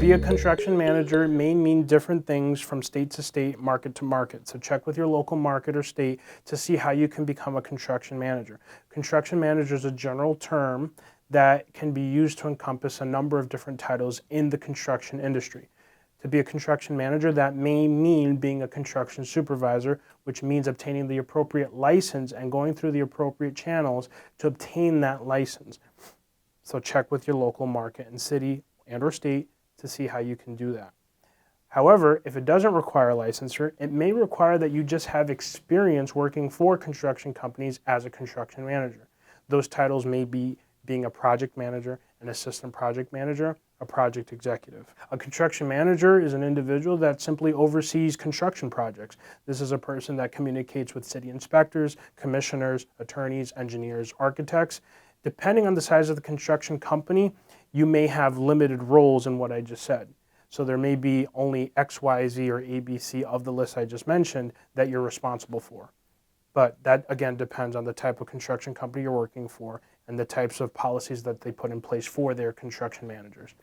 be a construction manager may mean different things from state to state, market to market. So check with your local market or state to see how you can become a construction manager. Construction manager is a general term that can be used to encompass a number of different titles in the construction industry. To be a construction manager, that may mean being a construction supervisor, which means obtaining the appropriate license and going through the appropriate channels to obtain that license. So check with your local market and city and or state to see how you can do that. However, if it doesn't require a licensure, it may require that you just have experience working for construction companies as a construction manager. Those titles may be being a project manager, an assistant project manager, a project executive. A construction manager is an individual that simply oversees construction projects. This is a person that communicates with city inspectors, commissioners, attorneys, engineers, architects. Depending on the size of the construction company, you may have limited roles in what I just said. So there may be only X, Y, Z, or A, B, C of the list I just mentioned that you're responsible for. But that, again, depends on the type of construction company you're working for and the types of policies that they put in place for their construction managers.